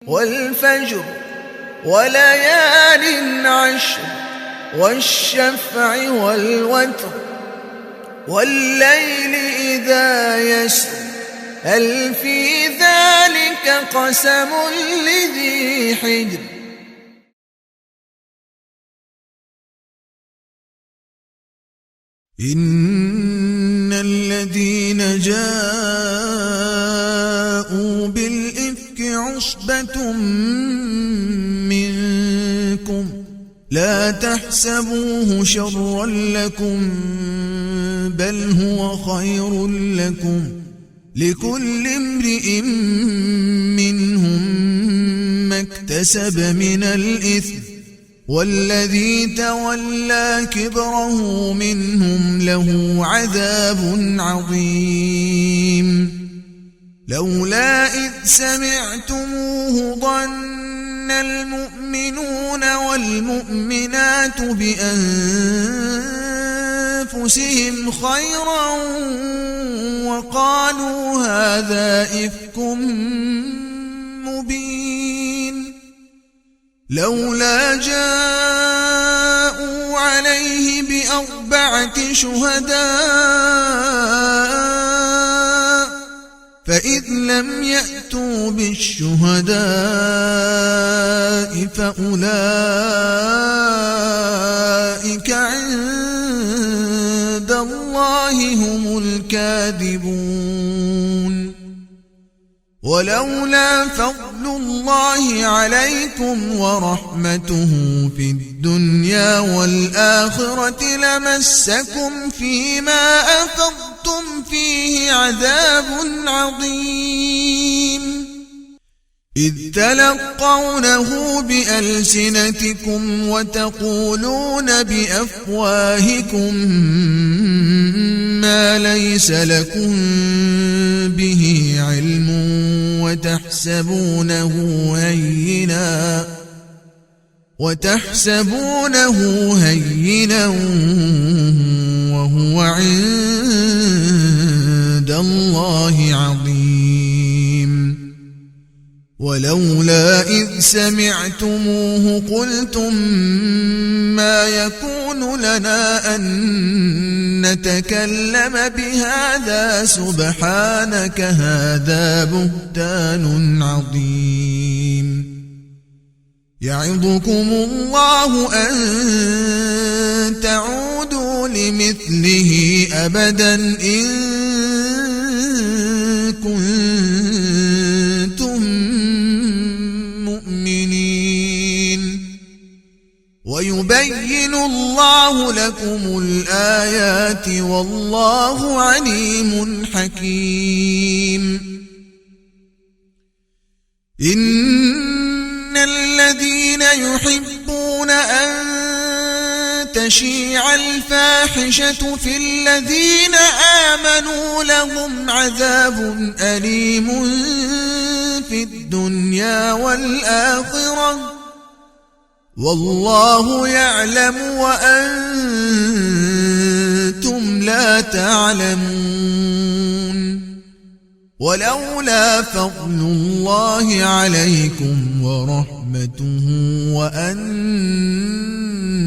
والفجر وليال عشر والشفع والوتر والليل إذا يسر هل في ذلك قسم لذي حجر إن الذين جاءوا بالإفك عصبة منكم لا تحسبوه شرا لكم بل هو خير لكم لكل امرئ منهم ما اكتسب من الإثم والذي تولى كبره منهم له عذاب عظيم لولا إذ سمعتموه ظن المؤمنون والمؤمنات بأنفسهم خيرا وقالوا هذا إفك مبين لولا جاءوا عليه بأربعة شهداء فإذ لم يأتوا بالشهداء فأولئك عند الله هم الكاذبون ولولا فضل الله عليكم ورحمته في الدنيا والآخرة لمسكم فيما أفضتم فيه عذاب عظيم إذ تلقونه بألسنتكم وتقولون بأفواهكم ما ليس لكم به علم وتحسبونه هينا وهو عند الله عظيم ولولا إذ سمعتموه قلتم ما يكون لنا أن نتكلم بهذا سبحانك هذا بهتان عظيم يعظكم الله أن تعودوا لمثله أبدا إن كنتم مؤمنين ويبين الله لكم الآيات والله عليم حكيم إن الذين يحبون أن تشيع الفاحشة في الذين آمنوا لهم عذاب أليم في الدنيا والآخرة والله يعلم وأنتم لا تعلمون ولولا فضل الله عليكم ورحمته وأن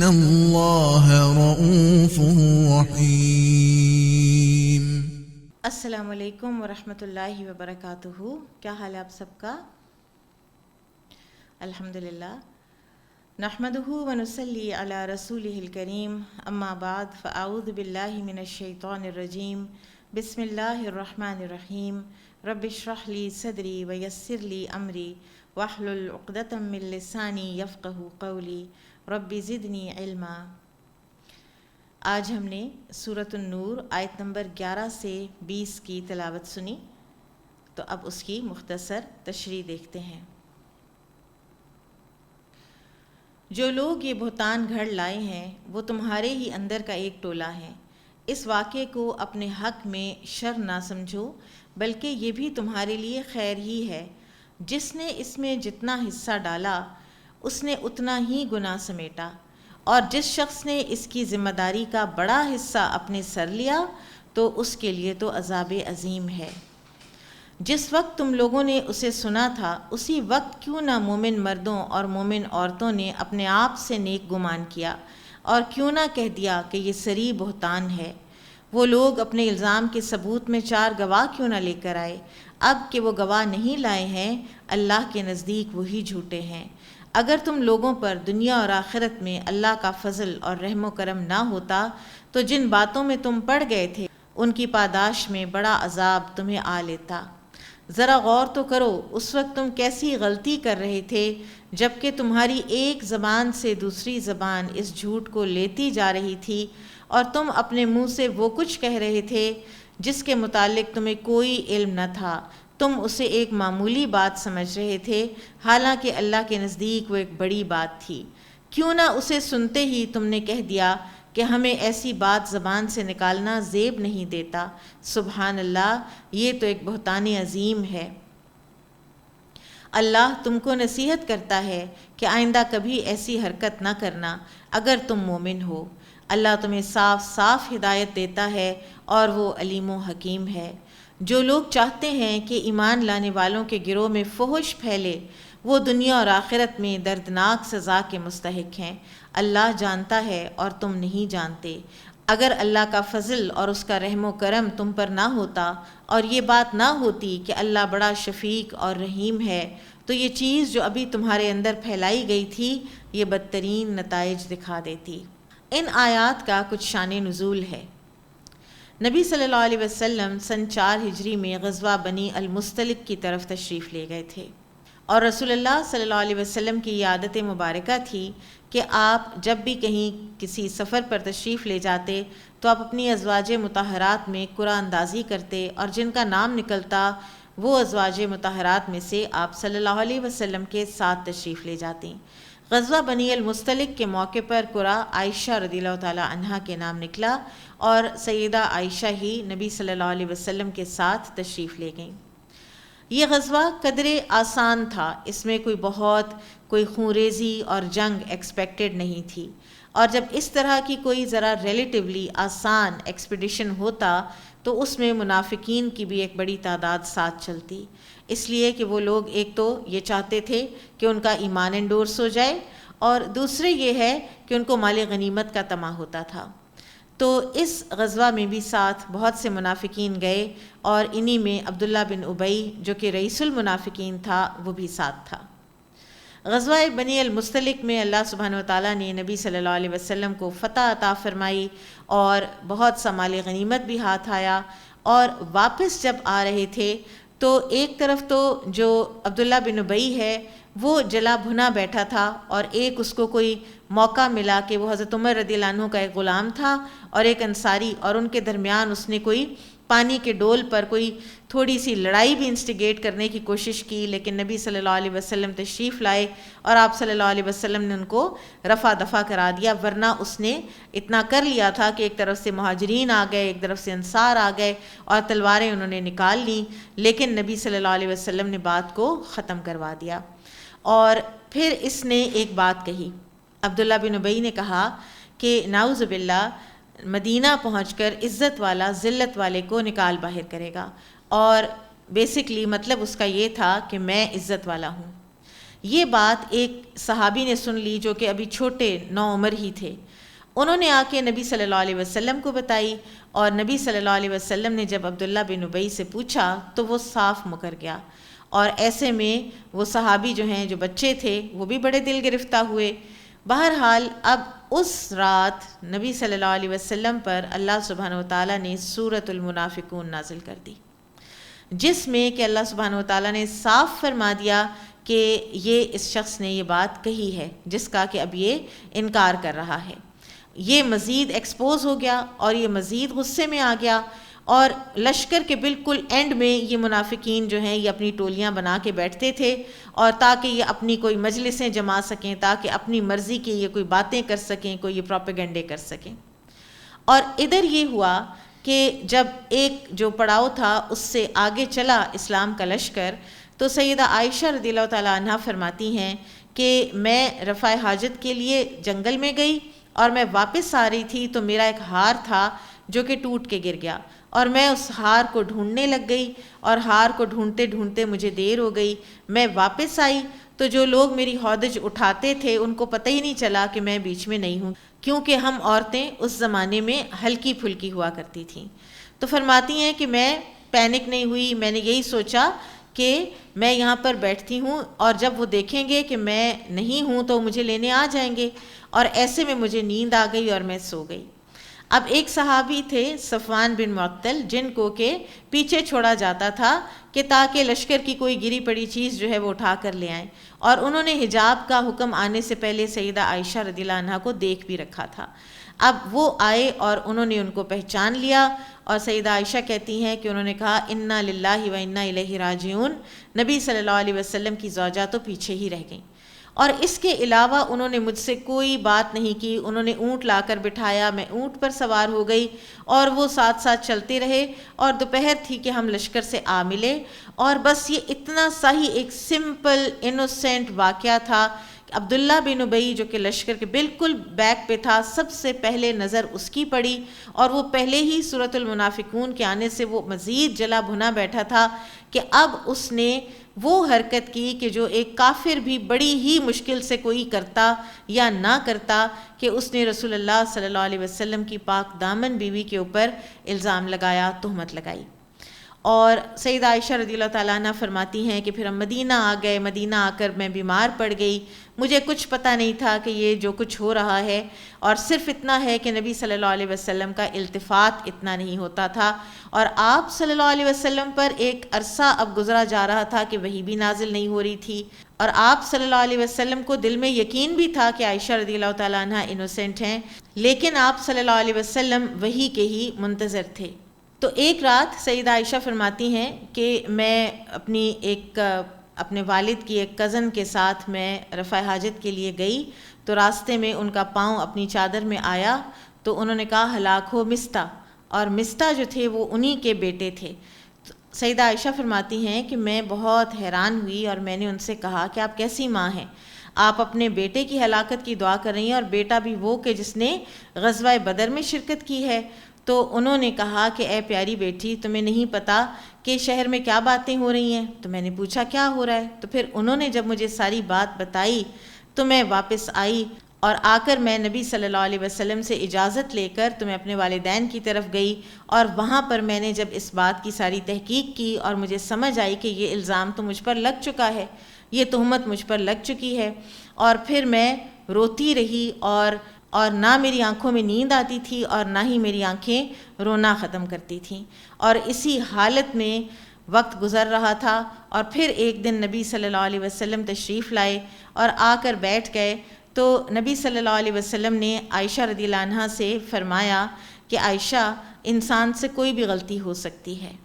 الله رؤوف رحيم السلام علیکم ورحمۃ اللہ وبرکاتہ. کیا حال ہے آپ سب کا؟ الحمدللہ نحمدہ ونصلی علی رسولہ الکریم اما بعد فاعوذ باللہ من الشیطان الرجیم بسم اللہ الرحمن الرحیم رب اشرح لی صدری ویسر لی امری واحلل عقدۃ من لسانی یفقہوا قولی رب زدنی علما. آج ہم نے سورۃ النور آیت نمبر 11 سے 20 کی تلاوت سنی، تو اب اس کی مختصر تشریح دیکھتے ہیں. جو لوگ یہ بہتان گھڑ لائے ہیں وہ تمہارے ہی اندر کا ایک ٹولہ ہے. اس واقعے کو اپنے حق میں شر نہ سمجھو، بلکہ یہ بھی تمہارے لیے خیر ہی ہے. جس نے اس میں جتنا حصہ ڈالا اس نے اتنا ہی گناہ سمیٹا، اور جس شخص نے اس کی ذمہ داری کا بڑا حصہ اپنے سر لیا تو اس کے لیے تو عذاب عظیم ہے. جس وقت تم لوگوں نے اسے سنا تھا اسی وقت کیوں نہ مومن مردوں اور مومن عورتوں نے اپنے آپ سے نیک گمان کیا اور کیوں نہ کہہ دیا کہ یہ صریح بہتان ہے۔ وہ لوگ اپنے الزام کے ثبوت میں 4 گواہ کیوں نہ لے کر آئے، اب کہ وہ گواہ نہیں لائے ہیں اللہ کے نزدیک وہی جھوٹے ہیں۔ اگر تم لوگوں پر دنیا اور آخرت میں اللہ کا فضل اور رحم و کرم نہ ہوتا تو جن باتوں میں تم پڑ گئے تھے ان کی پاداش میں بڑا عذاب تمہیں آ لیتا۔ ذرا غور تو کرو، اس وقت تم کیسی غلطی کر رہے تھے جبکہ تمہاری ایک زبان سے دوسری زبان اس جھوٹ کو لیتی جا رہی تھی اور تم اپنے منہ سے وہ کچھ کہہ رہے تھے جس کے متعلق تمہیں کوئی علم نہ تھا، تم اسے ایک معمولی بات سمجھ رہے تھے حالانکہ اللہ کے نزدیک وہ ایک بڑی بات تھی۔ کیوں نہ اسے سنتے ہی تم نے کہہ دیا کہ ہمیں ایسی بات زبان سے نکالنا زیب نہیں دیتا۔ سبحان اللہ، یہ تو ایک بہتان عظیم ہے۔ اللہ تم کو نصیحت کرتا ہے کہ آئندہ کبھی ایسی حرکت نہ کرنا اگر تم مومن ہو۔ اللہ تمہیں صاف صاف ہدایت دیتا ہے اور وہ علیم و حکیم ہے۔ جو لوگ چاہتے ہیں کہ ایمان لانے والوں کے گروہ میں فحش پھیلے وہ دنیا اور آخرت میں دردناک سزا کے مستحق ہیں۔ اللہ جانتا ہے اور تم نہیں جانتے۔ اگر اللہ کا فضل اور اس کا رحم و کرم تم پر نہ ہوتا اور یہ بات نہ ہوتی کہ اللہ بڑا شفیق اور رحیم ہے تو یہ چیز جو ابھی تمہارے اندر پھیلائی گئی تھی یہ بدترین نتائج دکھا دیتی۔ ان آیات کا کچھ شان نزول ہے۔ نبی صلی اللہ علیہ وسلم سن 4 ہجری میں غزوہ بنی المستلق کی طرف تشریف لے گئے تھے، اور رسول اللہ صلی اللہ علیہ وسلم کی یہ عادت مبارکہ تھی کہ آپ جب بھی کہیں کسی سفر پر تشریف لے جاتے تو آپ اپنی ازواج مطہرات میں قرآن اندازی کرتے، اور جن کا نام نکلتا وہ ازواج مطہرات میں سے آپ صلی اللہ علیہ وسلم کے ساتھ تشریف لے جاتی۔ غزوہ بنی المستلق کے موقع پر قرآن عائشہ رضی اللہ تعالی عنہا کے نام نکلا اور سیدہ عائشہ ہی نبی صلی اللہ علیہ وسلم کے ساتھ تشریف لے گئیں۔ یہ غزوہ قدرے آسان تھا، اس میں کوئی خونریزی اور جنگ ایکسپیکٹڈ نہیں تھی، اور جب اس طرح کی کوئی ذرا ریلیٹیولی آسان ایکسپیڈیشن ہوتا تو اس میں منافقین کی بھی ایک بڑی تعداد ساتھ چلتی، اس لیے کہ وہ لوگ ایک تو یہ چاہتے تھے کہ ان کا ایمان انڈورس ہو جائے، اور دوسرے یہ ہے کہ ان کو مال غنیمت کا طمع ہوتا تھا۔ تو اس غزوہ میں بھی ساتھ بہت سے منافقین گئے، اور انہی میں عبداللہ بن ابی جو کہ رئیس المنافقین تھا وہ بھی ساتھ تھا۔ غزوہ بنی المستلق میں اللہ سبحانہ وتعالیٰ نے نبی صلی اللہ علیہ وسلم کو فتح عطا فرمائی اور بہت سا مال غنیمت بھی ہاتھ آیا، اور واپس جب آ رہے تھے تو ایک طرف تو جو عبداللہ بن ابی ہے وہ جلا بھنا بیٹھا تھا، اور ایک اس کو کوئی موقع ملا کہ وہ حضرت عمر رضی اللہ عنہ کا ایک غلام تھا اور ایک انصاری، اور ان کے درمیان اس نے کوئی پانی کے ڈول پر کوئی تھوڑی سی لڑائی بھی انسٹیگیٹ کرنے کی کوشش کی، لیکن نبی صلی اللہ علیہ وسلم تشریف لائے اور آپ صلی اللہ علیہ وسلم نے ان کو رفع دفع کرا دیا، ورنہ اس نے اتنا کر لیا تھا کہ ایک طرف سے مہاجرین آ گئے، ایک طرف سے انصار آ گئے اور تلواریں انہوں نے نکال لیں، لیکن نبی صلی اللہ علیہ وسلم نے بات کو ختم کروا دیا۔ اور پھر اس نے ایک بات کہی، عبداللہ بن ابی نے کہا کہ نعوذ باللہ مدینہ پہنچ کر عزت والا ذلت والے کو نکال باہر کرے گا، اور بیسکلی مطلب اس کا یہ تھا کہ میں عزت والا ہوں۔ یہ بات ایک صحابی نے سن لی جو کہ ابھی چھوٹے 9 عمر ہی تھے، انہوں نے آ کے نبی صلی اللہ علیہ وسلم کو بتائی، اور نبی صلی اللہ علیہ وسلم نے جب عبداللہ بن ابی سے پوچھا تو وہ صاف مکر گیا، اور ایسے میں وہ صحابی جو ہیں جو بچے تھے وہ بھی بڑے دل گرفتہ ہوئے۔ بہرحال اب اس رات نبی صلی اللہ علیہ وسلم پر اللہ سبحانہ وتعالیٰ نے سورۃ المنافقون نازل کر دی، جس میں کہ اللہ سبحانہ وتعالیٰ نے صاف فرما دیا کہ یہ اس شخص نے یہ بات کہی ہے جس کا کہ اب یہ انکار کر رہا ہے۔ یہ مزید ایکسپوز ہو گیا اور یہ مزید غصے میں آ گیا، اور لشکر کے بالکل اینڈ میں یہ منافقین جو ہیں یہ اپنی ٹولیاں بنا کے بیٹھتے تھے، اور تاکہ یہ اپنی کوئی مجلسیں جما سکیں، تاکہ اپنی مرضی کی یہ کوئی باتیں کر سکیں، کوئی یہ پروپیگنڈے کر سکیں۔ اور ادھر یہ ہوا کہ جب ایک جو پڑاؤ تھا اس سے آگے چلا اسلام کا لشکر، تو سیدہ عائشہ رضی اللہ تعالیٰ عنہا فرماتی ہیں کہ میں رفع حاجت کے لیے جنگل میں گئی، اور میں واپس آ رہی تھی تو میرا ایک ہار تھا جو کہ ٹوٹ کے گر گیا، اور میں اس ہار کو ڈھونڈنے لگ گئی، اور ہار کو ڈھونڈتے ڈھونڈتے مجھے دیر ہو گئی۔ میں واپس آئی تو جو لوگ میری ہودج اٹھاتے تھے ان کو پتہ ہی نہیں چلا کہ میں بیچ میں نہیں ہوں، کیونکہ ہم عورتیں اس زمانے میں ہلکی پھلکی ہوا کرتی تھیں۔ تو فرماتی ہیں کہ میں پینک نہیں ہوئی، میں نے یہی سوچا کہ میں یہاں پر بیٹھتی ہوں اور جب وہ دیکھیں گے کہ میں نہیں ہوں تو مجھے لینے آ جائیں گے، اور ایسے میں مجھے نیند آ گئی اور میں سو گئی۔ اب ایک صحابی تھے صفوان بن معطل، جن کو کہ پیچھے چھوڑا جاتا تھا کہ تاکہ لشکر کی کوئی گری پڑی چیز جو ہے وہ اٹھا کر لے آئیں، اور انہوں نے حجاب کا حکم آنے سے پہلے سیدہ عائشہ رضی اللہ عنہا کو دیکھ بھی رکھا تھا۔ اب وہ آئے اور انہوں نے ان کو پہچان لیا، اور سیدہ عائشہ کہتی ہیں کہ انہوں نے کہا انا للہ و انا الیہ راجعون، نبی صلی اللہ علیہ وسلم کی زوجہ تو پیچھے ہی رہ گئیں۔ اور اس کے علاوہ انہوں نے مجھ سے کوئی بات نہیں کی، انہوں نے اونٹ لا کر بٹھایا، میں اونٹ پر سوار ہو گئی اور وہ ساتھ ساتھ چلتے رہے، اور دوپہر تھی کہ ہم لشکر سے آ ملے، اور بس یہ اتنا سا ہی ایک سمپل انوسینٹ واقعہ تھا۔ عبداللہ بن ابی جو کہ لشکر کے بالکل بیک پہ تھا، سب سے پہلے نظر اس کی پڑی، اور وہ پہلے ہی سورۃ المنافقون کے آنے سے وہ مزید جلا بھنا بیٹھا تھا کہ اب اس نے وہ حرکت کی کہ جو ایک کافر بھی بڑی ہی مشکل سے کوئی کرتا یا نہ کرتا، کہ اس نے رسول اللہ صلی اللہ علیہ وسلم کی پاک دامن بیوی کے اوپر الزام لگایا، تہمت لگائی۔ اور سیدہ عائشہ رضی اللہ تعالیٰ عنہ فرماتی ہیں کہ پھر ہم مدینہ آ گئے، مدینہ آ کر میں بیمار پڑ گئی، مجھے کچھ پتہ نہیں تھا کہ یہ جو کچھ ہو رہا ہے، اور صرف اتنا ہے کہ نبی صلی اللہ علیہ وسلم کا التفات اتنا نہیں ہوتا تھا، اور آپ صلی اللہ علیہ وسلم پر ایک عرصہ اب گزرا جا رہا تھا کہ وحی بھی نازل نہیں ہو رہی تھی، اور آپ صلی اللہ علیہ وسلم کو دل میں یقین بھی تھا کہ عائشہ رضی اللہ تعالیٰ عنہ انوسینٹ ہیں، لیکن آپ صلی اللہ علیہ وسلم وحی کے ہی منتظر تھے۔ تو ایک رات سیدہ عائشہ فرماتی ہیں کہ میں اپنے والد کی ایک کزن کے ساتھ میں رفع حاجت کے لیے گئی، تو راستے میں ان کا پاؤں اپنی چادر میں آیا، تو انہوں نے کہا ہلاک ہو مستہ، اور مستہ جو تھے وہ انہی کے بیٹے تھے۔ سیدہ عائشہ فرماتی ہیں کہ میں بہت حیران ہوئی، اور میں نے ان سے کہا کہ آپ کیسی ماں ہیں، آپ اپنے بیٹے کی ہلاکت کی دعا کر رہی ہیں، اور بیٹا بھی وہ کہ جس نے غزوہ بدر میں شرکت کی ہے۔ تو انہوں نے کہا کہ اے پیاری بیٹی، تمہیں نہیں پتہ کہ شہر میں کیا باتیں ہو رہی ہیں؟ تو میں نے پوچھا کیا ہو رہا ہے؟ تو پھر انہوں نے جب مجھے ساری بات بتائی تو میں واپس آئی، اور آ کر میں نبی صلی اللہ علیہ وسلم سے اجازت لے کر تو میں اپنے والدین کی طرف گئی، اور وہاں پر میں نے جب اس بات کی ساری تحقیق کی اور مجھے سمجھ آئی کہ یہ الزام تو مجھ پر لگ چکا ہے، یہ تہمت مجھ پر لگ چکی ہے، اور پھر میں روتی رہی، اور نہ میری آنکھوں میں نیند آتی تھی اور نہ ہی میری آنکھیں رونا ختم کرتی تھیں، اور اسی حالت میں وقت گزر رہا تھا۔ اور پھر ایک دن نبی صلی اللہ علیہ وسلم تشریف لائے اور آ کر بیٹھ گئے، تو نبی صلی اللہ علیہ وسلم نے عائشہ رضی اللہ عنہا سے فرمایا کہ عائشہ، انسان سے کوئی بھی غلطی ہو سکتی ہے۔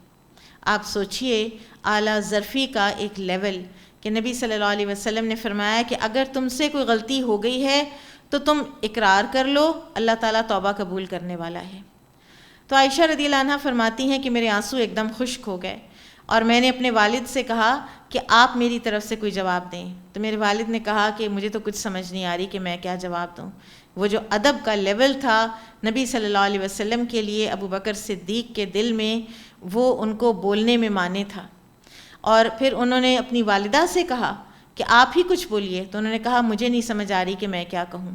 آپ سوچئے اعلیٰ ظرفی کا ایک لیول کہ نبی صلی اللہ علیہ وسلم نے فرمایا کہ اگر تم سے کوئی غلطی ہو گئی ہے تو تم اقرار کر لو، اللہ تعالیٰ توبہ قبول کرنے والا ہے۔ تو عائشہ رضی اللہ عنہا فرماتی ہیں کہ میرے آنسو ایک دم خشک ہو گئے، اور میں نے اپنے والد سے کہا کہ آپ میری طرف سے کوئی جواب دیں۔ تو میرے والد نے کہا کہ مجھے تو کچھ سمجھ نہیں آ رہی کہ میں کیا جواب دوں۔ وہ جو ادب کا لیول تھا نبی صلی اللہ علیہ وسلم کے لیے ابو بکر صدیق کے دل میں، وہ ان کو بولنے میں مانے تھا۔ اور پھر انہوں نے اپنی والدہ سے کہا کہ آپ ہی کچھ بولیے، تو انہوں نے کہا مجھے نہیں سمجھ آ رہی کہ میں کیا کہوں۔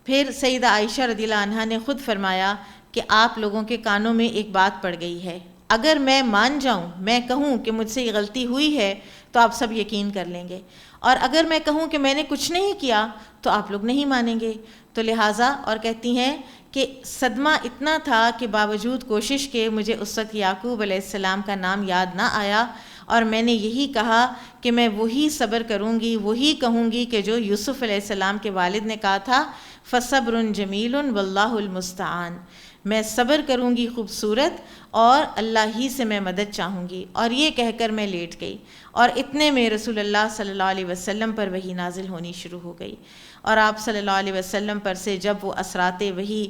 پھر سیدہ عائشہ رضی اللہ عنہا نے خود فرمایا کہ آپ لوگوں کے کانوں میں ایک بات پڑ گئی ہے، اگر میں مان جاؤں، میں کہوں کہ مجھ سے یہ غلطی ہوئی ہے تو آپ سب یقین کر لیں گے، اور اگر میں کہوں کہ میں نے کچھ نہیں کیا تو آپ لوگ نہیں مانیں گے۔ تو لہٰذا، اور کہتی ہیں کہ صدمہ اتنا تھا کہ باوجود کوشش کے مجھے اس وقت یعقوب علیہ السلام کا نام یاد نہ آیا، اور میں نے یہی کہا کہ میں وہی صبر کروں گی، وہی کہوں گی کہ جو یوسف علیہ السلام کے والد نے کہا تھا، فَصَبْرٌ جَمِيلٌ وَاللَّهُ الْمُسْتَعَانُ، میں صبر کروں گی خوبصورت، اور اللہ ہی سے میں مدد چاہوں گی۔ اور یہ کہہ کر میں لیٹ گئی، اور اتنے میں رسول اللہ صلی اللہ علیہ وسلم پر وحی نازل ہونی شروع ہو گئی، اور آپ صلی اللہ علیہ وسلم پر سے جب وہ اثرات وحی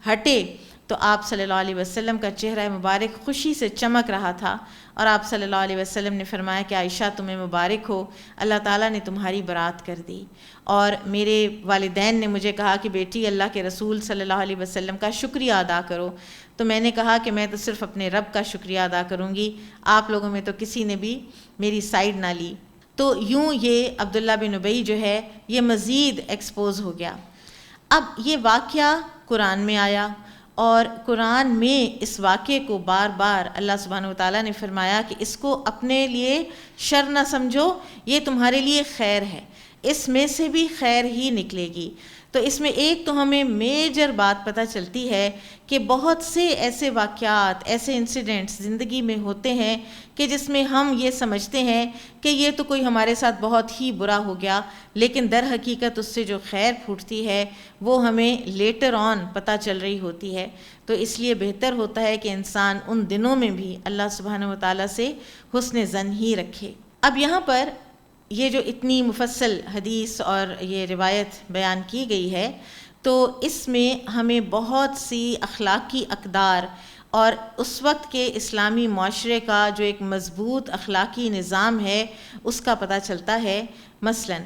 ہٹے تو آپ صلی اللہ علیہ وسلم کا چہرہ مبارک خوشی سے چمک رہا تھا، اور آپ صلی اللہ علیہ وسلم نے فرمایا کہ عائشہ تمہیں مبارک ہو، اللہ تعالیٰ نے تمہاری برات کر دی۔ اور میرے والدین نے مجھے کہا کہ بیٹی، اللہ کے رسول صلی اللہ علیہ وسلم کا شکریہ ادا کرو۔ تو تو میں نے کہا کہ میں تو صرف اپنے رب کا شکریہ ادا کروں گی، آپ لوگوں میں تو کسی نے بھی میری سائیڈ نہ لی۔ تو یوں یہ عبداللہ بن ابی جو ہے یہ مزید ایکسپوز ہو گیا۔ اب یہ واقعہ قرآن میں آیا، اور قرآن میں اس واقعے کو بار بار اللہ سبحانہ وتعالیٰ نے فرمایا کہ اس کو اپنے لیے شر نہ سمجھو، یہ تمہارے لیے خیر ہے، اس میں سے بھی خیر ہی نکلے گی۔ تو اس میں ایک تو ہمیں میجر بات پتہ چلتی ہے کہ بہت سے ایسے واقعات، ایسے انسیڈنٹس زندگی میں ہوتے ہیں کہ جس میں ہم یہ سمجھتے ہیں کہ یہ تو کوئی ہمارے ساتھ بہت ہی برا ہو گیا، لیکن در حقیقت اس سے جو خیر پھوٹتی ہے وہ ہمیں لیٹر آن پتہ چل رہی ہوتی ہے۔ تو اس لیے بہتر ہوتا ہے کہ انسان ان دنوں میں بھی اللہ سبحانہ وتعالیٰ سے حسن ظن ہی رکھے۔ اب یہاں پر یہ جو اتنی مفصل حدیث اور یہ روایت بیان کی گئی ہے، تو اس میں ہمیں بہت سی اخلاقی اقدار اور اس وقت کے اسلامی معاشرے کا جو ایک مضبوط اخلاقی نظام ہے اس کا پتہ چلتا ہے۔ مثلا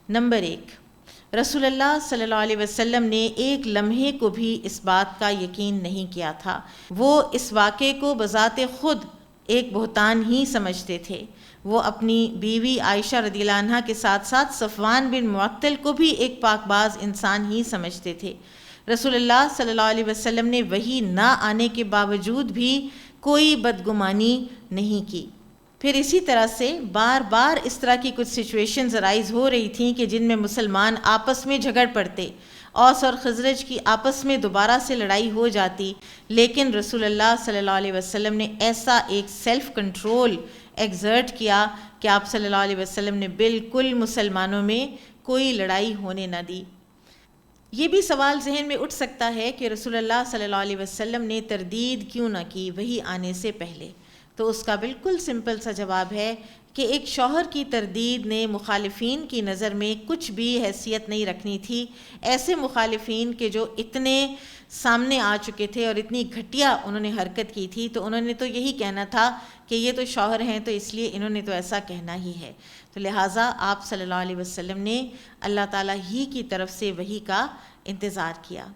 نمبر 1، رسول اللہ صلی اللہ علیہ وسلم نے ایک لمحے کو بھی اس بات کا یقین نہیں کیا تھا، وہ اس واقعے کو بذات خود ایک بہتان ہی سمجھتے تھے۔ وہ اپنی بیوی عائشہ رضی اللہ عنہا کے ساتھ ساتھ صفوان بن معطل کو بھی ایک پاک باز انسان ہی سمجھتے تھے۔ رسول اللہ صلی اللہ علیہ وسلم نے وحی نہ آنے کے باوجود بھی کوئی بدگمانی نہیں کی۔ پھر اسی طرح سے بار بار اس طرح کی کچھ سچویشنز رائز ہو رہی تھیں کہ جن میں مسلمان آپس میں جھگڑ پڑتے، اوس اور خزرج کی آپس میں دوبارہ سے لڑائی ہو جاتی، لیکن رسول اللہ صلی اللہ علیہ وسلم نے ایسا ایک سیلف کنٹرول ایگزرٹ کیا کہ آپ صلی اللہ علیہ وسلم نے بالکل مسلمانوں میں کوئی لڑائی ہونے نہ دی۔ یہ بھی سوال ذہن میں اٹھ سکتا ہے کہ رسول اللہ صلی اللہ علیہ وسلم نے تردید کیوں نہ کی وحی آنے سے پہلے؟ تو اس کا بالکل سمپل سا جواب ہے کہ ایک شوہر کی تردید نے مخالفین کی نظر میں کچھ بھی حیثیت نہیں رکھنی تھی۔ ایسے مخالفین کے جو اتنے سامنے آ چکے تھے اور اتنی گھٹیا انہوں نے حرکت کی تھی، تو انہوں نے تو یہی کہنا تھا کہ یہ تو شوہر ہیں تو اس لیے انہوں نے تو ایسا کہنا ہی ہے۔ تو لہٰذا آپ صلی اللہ علیہ وسلم نے اللہ تعالیٰ ہی کی طرف سے وحی کا انتظار کیا۔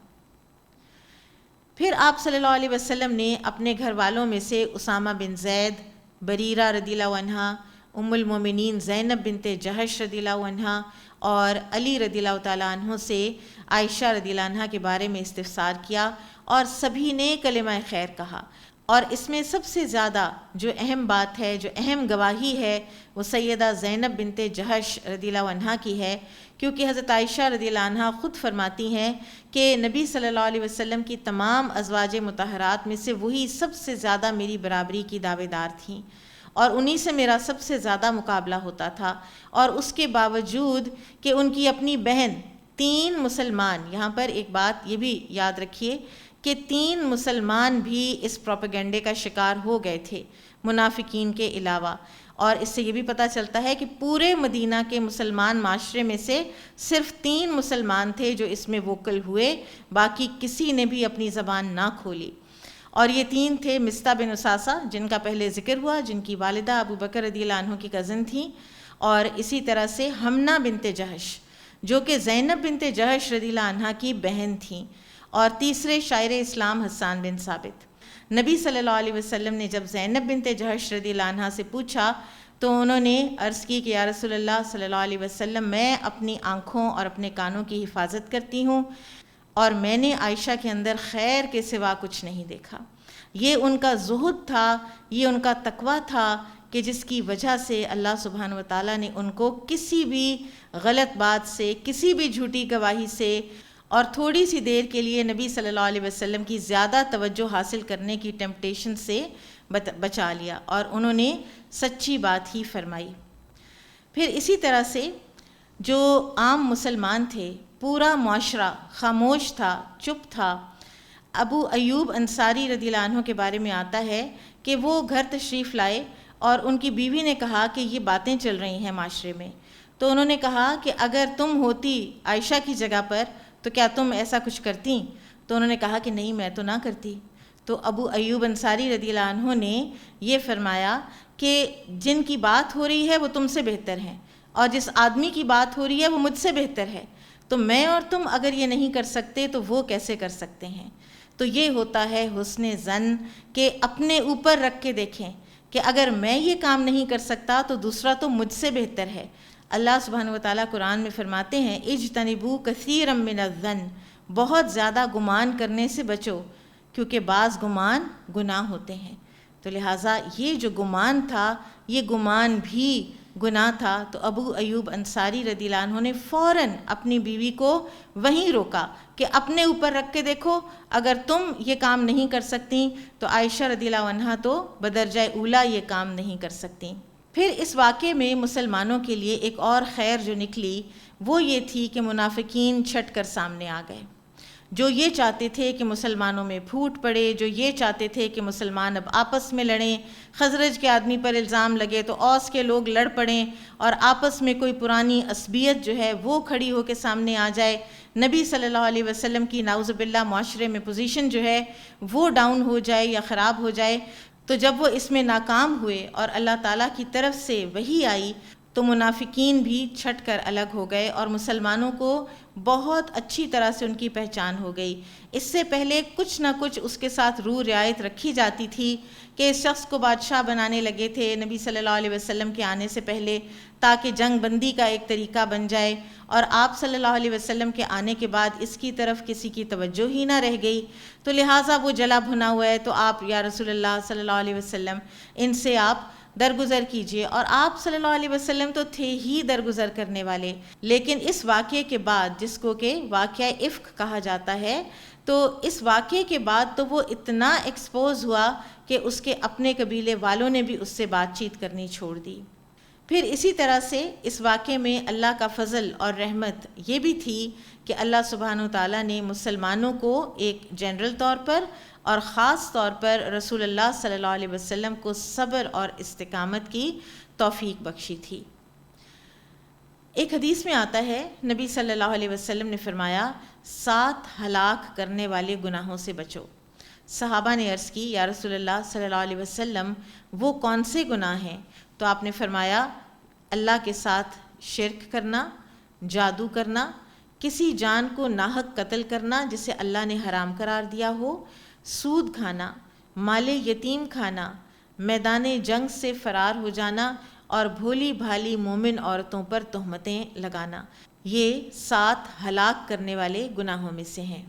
پھر آپ صلی اللہ علیہ وسلم نے اپنے گھر والوں میں سے اسامہ بن زید، بریرہ رضی اللہ عنہا، ام المومنین زینب بنت جہش رضی اللہ عنہا اور علی رضی اللہ تعالیٰ عنہ سے عائشہ رضی اللہ عنہا کے بارے میں استفسار کیا، اور سبھی نے کلمہ خیر کہا۔ اور اس میں سب سے زیادہ جو اہم بات ہے، جو اہم گواہی ہے، وہ سیدہ زینب بنت جہش رضی اللہ عنہا کی ہے، کیونکہ حضرت عائشہ رضی اللہ عنہا خود فرماتی ہیں کہ نبی صلی اللہ علیہ وسلم کی تمام ازواج مطہرات میں سے وہی سب سے زیادہ میری برابری کی دعوے دار تھیں، اور انہی سے میرا سب سے زیادہ مقابلہ ہوتا تھا۔ اور اس کے باوجود کہ ان کی اپنی بہن 3 مسلمان، یہاں پر ایک بات یہ بھی یاد رکھیے کہ 3 مسلمان بھی اس پروپیگنڈے کا شکار ہو گئے تھے منافقین کے علاوہ، اور اس سے یہ بھی پتہ چلتا ہے کہ پورے مدینہ کے مسلمان معاشرے میں سے صرف 3 مسلمان تھے جو اس میں ووکل ہوئے، باقی کسی نے بھی اپنی زبان نہ کھولی۔ اور یہ 3 تھے مصطح بن اساسہ جن کا پہلے ذکر ہوا، جن کی والدہ ابو بکر رضی اللہ عنہ کی کزن تھیں، اور اسی طرح سے حمنہ بنت جہش جو کہ زینب بنت جہش رضی اللہ عنہ کی بہن تھیں، اور تیسرے شاعر اسلام حسان بن ثابت۔ نبی صلی اللہ علیہ وسلم نے جب زینب بنت جہش رضی اللہ عنہ سے پوچھا تو انہوں نے عرض کی کہ یا رسول اللہ صلی اللہ علیہ وسلم، میں اپنی آنکھوں اور اپنے کانوں کی حفاظت کرتی ہوں، اور میں نے عائشہ کے اندر خیر کے سوا کچھ نہیں دیکھا۔ یہ ان کا زہد تھا، یہ ان کا تقویٰ تھا کہ جس کی وجہ سے اللہ سبحانہ وتعالیٰ نے ان کو کسی بھی غلط بات سے، کسی بھی جھوٹی گواہی سے، اور تھوڑی سی دیر کے لیے نبی صلی اللہ علیہ وسلم کی زیادہ توجہ حاصل کرنے کی ٹیمپٹیشن سے بچا لیا، اور انہوں نے سچی بات ہی فرمائی۔ پھر اسی طرح سے جو عام مسلمان تھے، پورا معاشرہ خاموش تھا، چپ تھا۔ ابو ایوب انصاری رضی اللہ عنہ کے بارے میں آتا ہے کہ وہ گھر تشریف لائے اور ان کی بیوی نے کہا کہ یہ باتیں چل رہی ہیں معاشرے میں، تو انہوں نے کہا کہ اگر تم ہوتی عائشہ کی جگہ پر تو کیا تم ایسا کچھ کرتی؟ تو انہوں نے کہا کہ نہیں، میں تو نہ کرتی۔ تو ابو ایوب انصاری رضی اللہ عنہ نے یہ فرمایا کہ جن کی بات ہو رہی ہے وہ تم سے بہتر ہیں، اور جس آدمی کی بات ہو رہی ہے وہ مجھ سے بہتر ہے، تو میں اور تم اگر یہ نہیں کر سکتے تو وہ کیسے کر سکتے ہیں؟ تو یہ ہوتا ہے حسن ظن، کہ اپنے اوپر رکھ کے دیکھیں کہ اگر میں یہ کام نہیں کر سکتا تو دوسرا تو مجھ سے بہتر ہے۔ اللہ سبحانہ و تعالیٰ قرآن میں فرماتے ہیں اجتنبوا کثیرا من الظن، بہت زیادہ گمان کرنے سے بچو، کیونکہ بعض گمان گناہ ہوتے ہیں۔ تو لہٰذا یہ جو گمان تھا یہ گمان بھی گناہ تھا، تو ابو ایوب انصاری رضی اللہ عنہ نے فوراً اپنی بیوی کو وہیں روکا کہ اپنے اوپر رکھ کے دیکھو، اگر تم یہ کام نہیں کر سکتی تو عائشہ رضی اللہ عنہا تو بدرجہ اولیٰ یہ کام نہیں کر سکتی۔ پھر اس واقعے میں مسلمانوں کے لیے ایک اور خیر جو نکلی وہ یہ تھی کہ منافقین چھٹ کر سامنے آ گئے، جو یہ چاہتے تھے کہ مسلمانوں میں پھوٹ پڑے، جو یہ چاہتے تھے کہ مسلمان اب آپس میں لڑیں، خزرج کے آدمی پر الزام لگے تو اوس کے لوگ لڑ پڑیں اور آپس میں کوئی پرانی عصبیت جو ہے وہ کھڑی ہو کے سامنے آ جائے، نبی صلی اللہ علیہ وسلم کی نعوذ باللہ معاشرے میں پوزیشن جو ہے وہ ڈاؤن ہو جائے یا خراب ہو جائے۔ تو جب وہ اس میں ناکام ہوئے اور اللہ تعالیٰ کی طرف سے وحی آئی تو منافقین بھی چھٹ کر الگ ہو گئے اور مسلمانوں کو بہت اچھی طرح سے ان کی پہچان ہو گئی۔ اس سے پہلے کچھ نہ کچھ اس کے ساتھ رعایت رکھی جاتی تھی کہ اس شخص کو بادشاہ بنانے لگے تھے نبی صلی اللہ علیہ وسلم کے آنے سے پہلے تاکہ جنگ بندی کا ایک طریقہ بن جائے، اور آپ صلی اللہ علیہ وسلم کے آنے کے بعد اس کی طرف کسی کی توجہ ہی نہ رہ گئی، تو لہٰذا وہ جلا بھنا ہوا ہے، تو آپ یا رسول اللہ صلی اللہ علیہ وسلم ان سے آپ درگزر کیجئے۔ اور آپ صلی اللہ علیہ وسلم تو تھے ہی درگزر کرنے والے، لیکن اس واقعے کے بعد جس کو کہ واقعہ افک کہا جاتا ہے، تو اس واقعے کے بعد تو وہ اتنا ایکسپوز ہوا کہ اس کے اپنے قبیلے والوں نے بھی اس سے بات چیت کرنی چھوڑ دی۔ پھر اسی طرح سے اس واقعے میں اللہ کا فضل اور رحمت یہ بھی تھی کہ اللہ سبحانہ و تعالیٰ نے مسلمانوں کو ایک جنرل طور پر اور خاص طور پر رسول اللہ صلی اللہ علیہ وسلم کو صبر اور استقامت کی توفیق بخشی تھی۔ ایک حدیث میں آتا ہے نبی صلی اللہ علیہ وسلم نے فرمایا 7 ہلاک کرنے والے گناہوں سے بچو۔ صحابہ نے عرض کی یا رسول اللہ صلی اللہ علیہ وسلم وہ کون سے گناہ ہیں؟ تو آپ نے فرمایا اللہ کے ساتھ شرک کرنا، جادو کرنا، کسی جان کو ناحق قتل کرنا جسے اللہ نے حرام قرار دیا ہو، سود کھانا، مال یتیم کھانا، میدان جنگ سے فرار ہو جانا اور بھولی بھالی مومن عورتوں پر تہمتیں لگانا، یہ 7 ہلاک کرنے والے گناہوں میں سے ہیں۔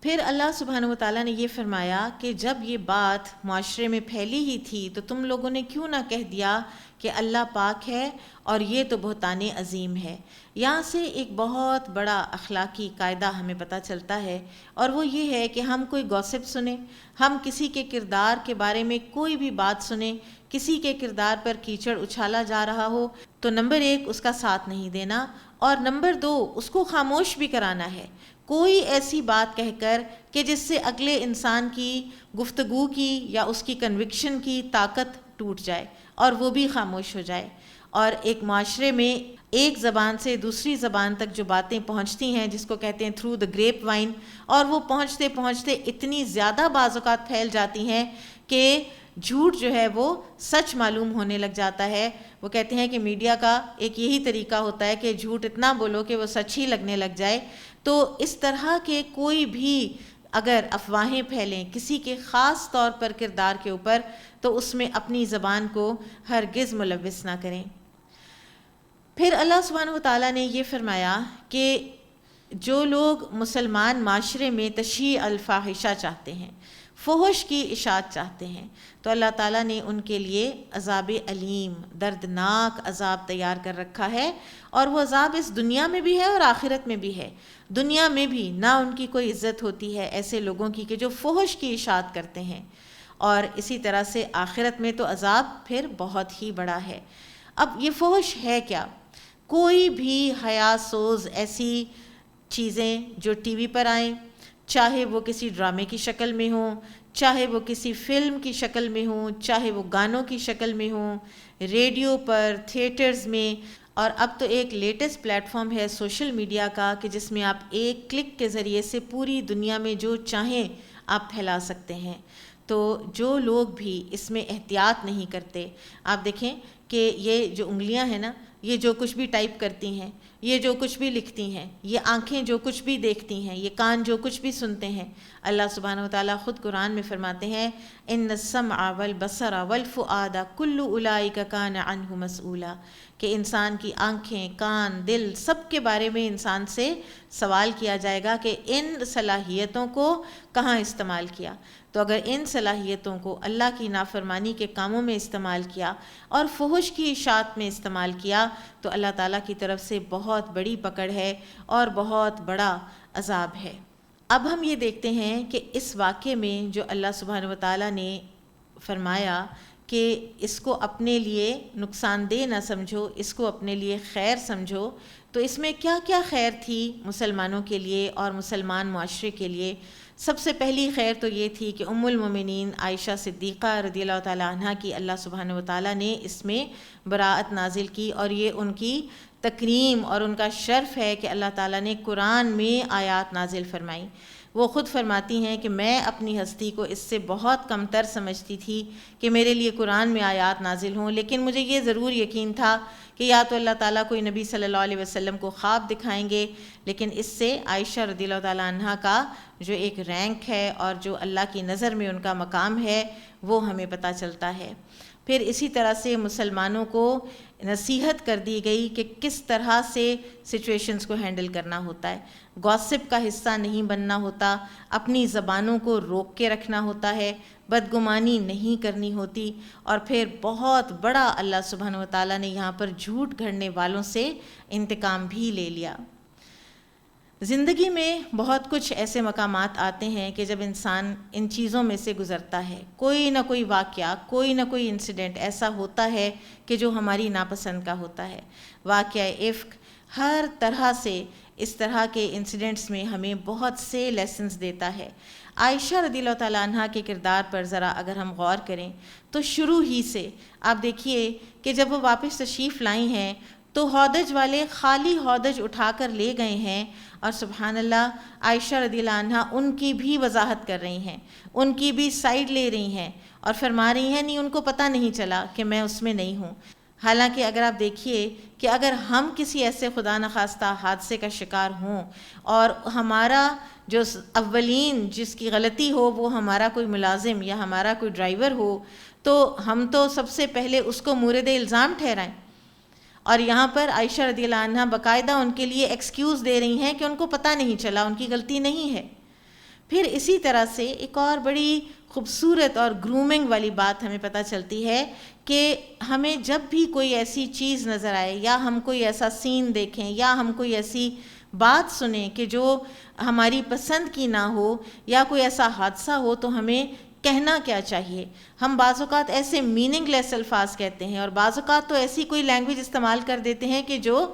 پھر اللہ سبحانہ و تعالیٰ نے یہ فرمایا کہ جب یہ بات معاشرے میں پھیلی ہی تھی تو تم لوگوں نے کیوں نہ کہہ دیا کہ اللہ پاک ہے اور یہ تو بہتان عظیم ہے۔ یہاں سے ایک بہت بڑا اخلاقی قاعدہ ہمیں پتہ چلتا ہے، اور وہ یہ ہے کہ ہم کوئی گوسپ سنیں، ہم کسی کے کردار کے بارے میں کوئی بھی بات سنیں، کسی کے کردار پر کیچڑ اچھالا جا رہا ہو تو نمبر 1 اس کا ساتھ نہیں دینا، اور نمبر 2 اس کو خاموش بھی کرانا ہے، کوئی ایسی بات کہہ کر کہ جس سے اگلے انسان کی گفتگو کی یا اس کی کنوکشن کی طاقت ٹوٹ جائے اور وہ بھی خاموش ہو جائے۔ اور ایک معاشرے میں ایک زبان سے دوسری زبان تک جو باتیں پہنچتی ہیں جس کو کہتے ہیں تھرو دا گریپ وائن، اور وہ پہنچتے پہنچتے اتنی زیادہ بعض اوقات پھیل جاتی ہیں کہ جھوٹ جو ہے وہ سچ معلوم ہونے لگ جاتا ہے۔ وہ کہتے ہیں کہ میڈیا کا ایک یہی طریقہ ہوتا ہے کہ جھوٹ اتنا بولو کہ وہ سچ ہی لگنے لگ جائے۔ تو اس طرح کے کوئی بھی اگر افواہیں پھیلیں کسی کے خاص طور پر کردار کے اوپر تو اس میں اپنی زبان کو ہرگز ملوث نہ کریں۔ پھر اللہ سبحانہ و تعالیٰ نے یہ فرمایا کہ جو لوگ مسلمان معاشرے میں تشیع الفاحشہ چاہتے ہیں، فحش کی اشاعت چاہتے ہیں، تو اللہ تعالیٰ نے ان کے لیے عذاب علیم، دردناک عذاب تیار کر رکھا ہے، اور وہ عذاب اس دنیا میں بھی ہے اور آخرت میں بھی ہے۔ دنیا میں بھی نہ ان کی کوئی عزت ہوتی ہے ایسے لوگوں کی کہ جو فحش کی اشاعت کرتے ہیں، اور اسی طرح سے آخرت میں تو عذاب پھر بہت ہی بڑا ہے۔ اب یہ فحش ہے کیا؟ کوئی بھی حیا سوز ایسی چیزیں جو ٹی وی پر آئیں، چاہے وہ کسی ڈرامے کی شکل میں ہوں، چاہے وہ کسی فلم کی شکل میں ہوں، چاہے وہ گانوں کی شکل میں ہوں، ریڈیو پر، تھیٹرز میں، اور اب تو ایک لیٹسٹ پلیٹ فارم ہے سوشل میڈیا کا کہ جس میں آپ ایک کلک کے ذریعے سے پوری دنیا میں جو چاہیں آپ پھیلا سکتے ہیں۔ تو جو لوگ بھی اس میں احتیاط نہیں کرتے، آپ دیکھیں کہ یہ جو انگلیاں ہیں نا، یہ جو کچھ بھی ٹائپ کرتی ہیں، یہ جو کچھ بھی لکھتی ہیں، یہ آنکھیں جو کچھ بھی دیکھتی ہیں، یہ کان جو کچھ بھی سنتے ہیں، اللہ سبحانہ وتعالیٰ خود قرآن میں فرماتے ہیں ان السمع والبصر والفؤاد کل اولئک کان عنہ مسئولا، کہ انسان کی آنکھیں، کان، دل، سب کے بارے میں انسان سے سوال کیا جائے گا کہ ان صلاحیتوں کو کہاں استعمال کیا۔ تو اگر ان صلاحیتوں کو اللہ کی نافرمانی کے کاموں میں استعمال کیا اور فحش کی اشاعت میں استعمال کیا تو اللہ تعالیٰ کی طرف سے بہت بڑی پکڑ ہے اور بہت بڑا عذاب ہے۔ اب ہم یہ دیکھتے ہیں کہ اس واقعے میں جو اللہ سبحانہ وتعالیٰ نے فرمایا کہ اس کو اپنے لیے نقصان دہ نہ سمجھو، اس کو اپنے لیے خیر سمجھو، تو اس میں کیا کیا خیر تھی مسلمانوں کے لیے اور مسلمان معاشرے کے لیے۔ سب سے پہلی خیر تو یہ تھی کہ ام المومنین عائشہ صدیقہ رضی اللہ تعالیٰ عنہ کی اللہ سبحانہ وتعالیٰ نے اس میں براءت نازل کی، اور یہ ان کی تکریم اور ان کا شرف ہے کہ اللہ تعالیٰ نے قرآن میں آیات نازل فرمائی۔ وہ خود فرماتی ہیں کہ میں اپنی ہستی کو اس سے بہت کم تر سمجھتی تھی کہ میرے لیے قرآن میں آیات نازل ہوں، لیکن مجھے یہ ضرور یقین تھا کہ یا تو اللہ تعالیٰ کوئی نبی صلی اللہ علیہ وسلم کو خواب دکھائیں گے، لیکن اس سے عائشہ رضی اللہ تعالیٰ عنہ کا جو ایک رینک ہے اور جو اللہ کی نظر میں ان کا مقام ہے وہ ہمیں پتہ چلتا ہے۔ پھر اسی طرح سے مسلمانوں کو نصیحت کر دی گئی کہ کس طرح سے سچویشنز کو ہینڈل کرنا ہوتا ہے، گوسپ کا حصہ نہیں بننا ہوتا، اپنی زبانوں کو روک کے رکھنا ہوتا ہے، بدگمانی نہیں کرنی ہوتی، اور پھر بہت بڑا اللہ سبحانہ وتعالیٰ نے یہاں پر جھوٹ گھڑنے والوں سے انتقام بھی لے لیا۔ زندگی میں بہت کچھ ایسے مقامات آتے ہیں کہ جب انسان ان چیزوں میں سے گزرتا ہے، کوئی نہ کوئی واقعہ، کوئی نہ کوئی انسیڈنٹ ایسا ہوتا ہے کہ جو ہماری ناپسند کا ہوتا ہے۔ واقعہ افک ہر طرح سے اس طرح کے انسیڈنٹس میں ہمیں بہت سے لیسنز دیتا ہے۔ عائشہ رضی اللہ تعالیٰ عنہ کے کردار پر ذرا اگر ہم غور کریں تو شروع ہی سے آپ دیکھیے کہ جب وہ واپس تشریف لائی ہیں تو ہودج والے خالی ہودج اٹھا کر لے گئے ہیں، اور سبحان اللہ عائشہ رضی اللہ عنہ ان کی بھی وضاحت کر رہی ہیں، ان کی بھی سائیڈ لے رہی ہیں اور فرما رہی ہیں نہیں ان کو پتہ نہیں چلا کہ میں اس میں نہیں ہوں۔ حالانکہ اگر آپ دیکھیے کہ اگر ہم کسی ایسے خدا نخواستہ حادثے کا شکار ہوں اور ہمارا جو اولین جس کی غلطی ہو وہ ہمارا کوئی ملازم یا ہمارا کوئی ڈرائیور ہو، تو ہم تو سب سے پہلے اس کو مورد الزام ٹھہرائیں، اور یہاں پر عائشہ رضی اللہ عنہ باقاعدہ ان کے لیے ایکسکیوز دے رہی ہیں کہ ان کو پتہ نہیں چلا، ان کی غلطی نہیں ہے۔ پھر اسی طرح سے ایک اور بڑی خوبصورت اور گرومنگ والی بات ہمیں پتہ چلتی ہے کہ ہمیں جب بھی کوئی ایسی چیز نظر آئے یا ہم کوئی ایسا سین دیکھیں یا ہم کوئی ایسی بات سنیں کہ جو ہماری پسند کی نہ ہو یا کوئی ایسا حادثہ ہو تو ہمیں کہنا کیا چاہیے۔ ہم بعض اوقات ایسے میننگ لیس الفاظ کہتے ہیں اور بعض اوقات تو ایسی کوئی لینگویج استعمال کر دیتے ہیں کہ جو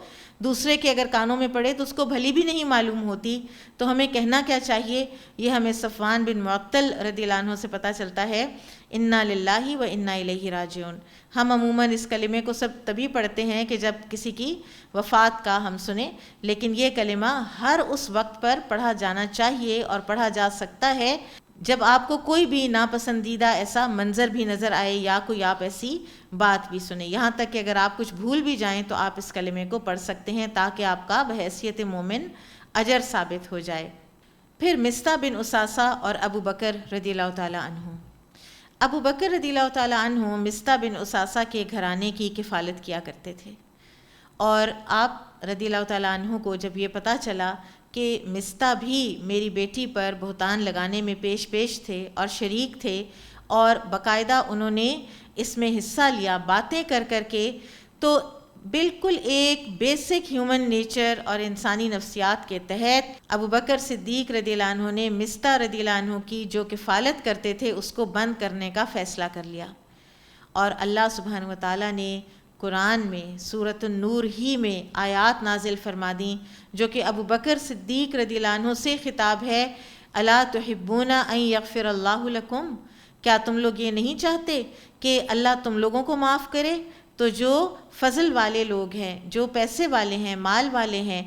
دوسرے کے اگر کانوں میں پڑے تو اس کو بھلی بھی نہیں معلوم ہوتی۔ تو ہمیں کہنا کیا چاہیے، یہ ہمیں صفوان بن معطل رضی اللہ عنہ سے پتہ چلتا ہے، انا للہ و انا الیہ راجعون۔ ہم عموماً اس کلمے کو سب تبھی پڑھتے ہیں کہ جب کسی کی وفات کا ہم سنیں، لیکن یہ کلمہ ہر اس وقت پر پڑھا جانا چاہیے اور پڑھا جا سکتا ہے جب آپ کو کوئی بھی ناپسندیدہ ایسا منظر بھی نظر آئے یا کوئی آپ ایسی بات بھی سنیں، یہاں تک کہ اگر آپ کچھ بھول بھی جائیں تو آپ اس کلمے کو پڑھ سکتے ہیں تاکہ آپ کا بحیثیت مومن اجر ثابت ہو جائے۔ پھر مصطح بن اساسہ اور ابو بکر رضی اللہ تعالیٰ عنہ۔ ابو بکر رضی اللہ تعالیٰ عنہ مصطح بن اساسہ کے گھرانے کی کفالت کیا کرتے تھے، اور آپ رضی اللہ تعالیٰ عنہ کو جب یہ پتہ چلا کہ مصطح بھی میری بیٹی پر بہتان لگانے میں پیش تھے اور شریک تھے، اور باقاعدہ انہوں نے اس میں حصہ لیا باتیں کر کے، تو بالکل ایک بیسک ہیومن نیچر اور انسانی نفسیات کے تحت ابو بکر صدیق رضی اللہ عنہ نے مصطح رضی اللہ عنہ کی جو کفالت کرتے تھے اس کو بند کرنے کا فیصلہ کر لیا، اور اللہ سبحانہ وتعالیٰ نے قرآن میں سورۃ النور ہی میں آیات نازل فرما دیں جو کہ ابو بکر صدیق رضی اللہ عنہ سے خطاب ہے، الا تحبون ان یغفر اللہ لکم، کیا تم لوگ یہ نہیں چاہتے کہ اللہ تم لوگوں کو معاف کرے؟ تو جو فضل والے لوگ ہیں، جو پیسے والے ہیں، مال والے ہیں،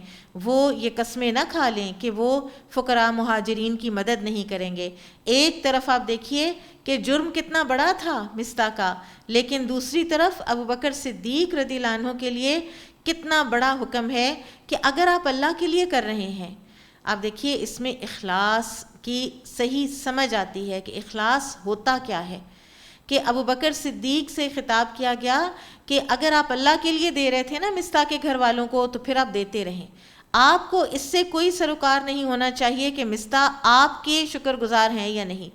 وہ یہ قسمیں نہ کھا لیں کہ وہ فقراء مہاجرین کی مدد نہیں کریں گے۔ ایک طرف آپ دیکھیے کہ جرم کتنا بڑا تھا مصطح کا، لیکن دوسری طرف ابو بکر صدیق رضی اللہ عنہ کے لیے کتنا بڑا حکم ہے کہ اگر آپ اللہ کے لیے کر رہے ہیں، آپ دیکھیے اس میں اخلاص کی صحیح سمجھ آتی ہے کہ اخلاص ہوتا کیا ہے، کہ ابو بکر صدیق سے خطاب کیا گیا کہ اگر آپ اللہ کے لیے دے رہے تھے نا مصطح کے گھر والوں کو، تو پھر آپ دیتے رہیں، آپ کو اس سے کوئی سروکار نہیں ہونا چاہیے کہ مصطح آپ کے شکر گزار ہیں یا نہیں،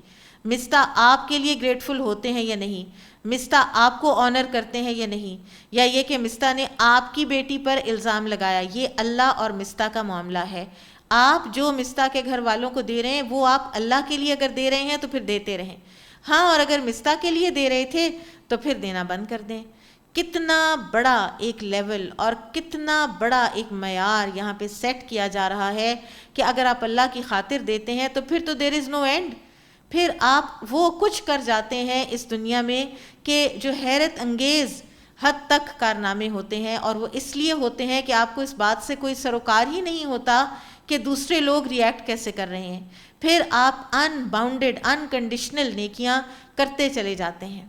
مصطح آپ کے لیے گریٹفل ہوتے ہیں یا نہیں، مصطح آپ کو آنر کرتے ہیں یا نہیں، یا یہ کہ مصطح نے آپ کی بیٹی پر الزام لگایا۔ یہ اللہ اور مصطح کا معاملہ ہے، آپ جو مصطح کے گھر والوں کو دے رہے ہیں وہ آپ اللہ کے لیے اگر دے رہے ہیں تو پھر دیتے رہیں، ہاں، اور اگر مصطح کے لیے دے رہے تھے تو پھر دینا بند کر دیں۔ کتنا بڑا ایک لیول اور کتنا بڑا ایک معیار یہاں پہ سیٹ کیا جا رہا ہے کہ اگر آپ اللہ کی خاطر دیتے ہیں تو پھر تو دیر از نو اینڈ، پھر آپ وہ کچھ کر جاتے ہیں اس دنیا میں کہ جو حیرت انگیز حد تک کارنامے ہوتے ہیں، اور وہ اس لیے ہوتے ہیں کہ آپ کو اس بات سے کوئی سروکار ہی نہیں ہوتا کہ دوسرے لوگ ریئیکٹ کیسے کر رہے ہیں، پھر آپ ان باؤنڈیڈ انکنڈیشنل نیکیاں کرتے چلے جاتے ہیں،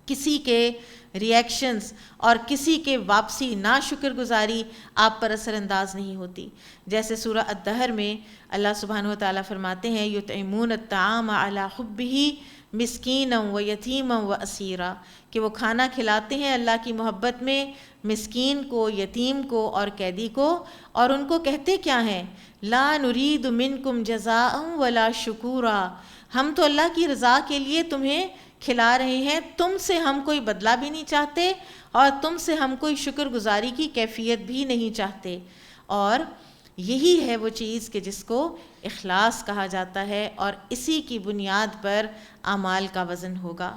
کسی کے ریئیکشنز اور کسی کے واپسی ناشکر گزاری آپ پر اثر انداز نہیں ہوتی۔ جیسے سورہ الدہر میں اللہ سبحانہ وتعالیٰ فرماتے ہیں یطعمون الطعام علی حبہ مسکینا و یتیما و اسیرا، کہ وہ کھانا کھلاتے ہیں اللہ کی محبت میں مسکین کو، یتیم کو اور قیدی کو، اور ان کو کہتے کیا ہیں؟ لا نرید منکم جزاء ولا شکورا، ہم تو اللہ کی رضا کے لیے تمہیں کھلا رہے ہیں، تم سے ہم کوئی بدلہ بھی نہیں چاہتے اور تم سے ہم کوئی شکر گزاری کی کیفیت بھی نہیں چاہتے۔ اور یہی ہے وہ چیز کہ جس کو اخلاص کہا جاتا ہے، اور اسی کی بنیاد پر اعمال کا وزن ہوگا۔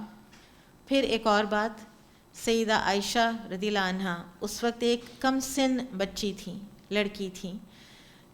پھر ایک اور بات، سیدہ عائشہ رضی اللہ عنہا اس وقت ایک کم سن بچی تھیں، لڑکی تھیں،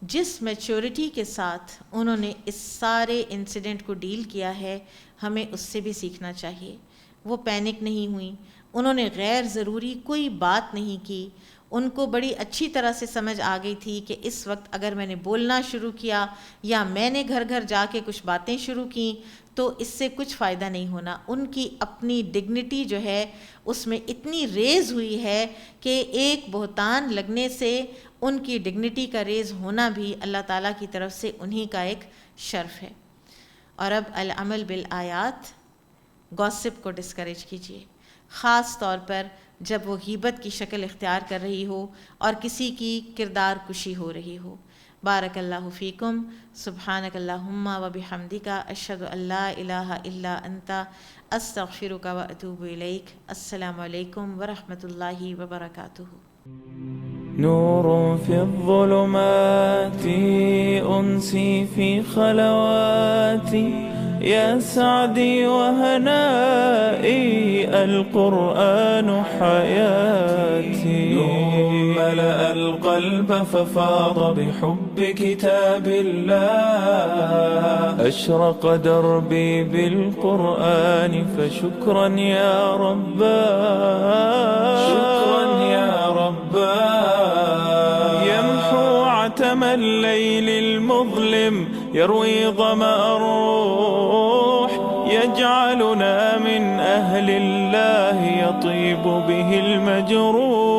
جس میچورٹی کے ساتھ انہوں نے اس سارے انسیڈنٹ کو ڈیل کیا ہے، ہمیں اس سے بھی سیکھنا چاہیے۔ وہ پینک نہیں ہوئیں، انہوں نے غیر ضروری کوئی بات نہیں کی، ان کو بڑی اچھی طرح سے سمجھ آ گئی تھی کہ اس وقت اگر میں نے بولنا شروع کیا یا میں نے گھر گھر جا کے کچھ باتیں شروع کیں تو اس سے کچھ فائدہ نہیں ہونا۔ ان کی اپنی ڈگنیٹی جو ہے اس میں اتنی ریز ہوئی ہے کہ ایک بہتان لگنے سے ان کی ڈگنیٹی کا ریز ہونا بھی اللہ تعالیٰ کی طرف سے انہی کا ایک شرف ہے۔ اور اب العمل بالآیات، گوسپ کو ڈسکریج کیجیے، خاص طور پر جب وہ غیبت کی شکل اختیار کر رہی ہو اور کسی کی کردار کشی ہو رہی ہو۔ بارک اللہ فیکم، سبحانک اللہم و بحمدک، اشہد ان لا الہ الا انت، استغفرک و اتوب الیک۔ السلام علیکم ورحمۃ اللہ وبرکاتہ۔ نور في الظلمات أنسي في خلواتي، يا سعدي وهنائي القرآن حياتي، نور ملأ القلب ففاض بحب كتاب الله، أشرق دربي بالقرآن فشكرا يا رباه، شكرا يا رباه، يمحو عتم الليل المظلم، يروي ظمأ الروح، يجعلنا من أهل الله، يطيب به المجروح.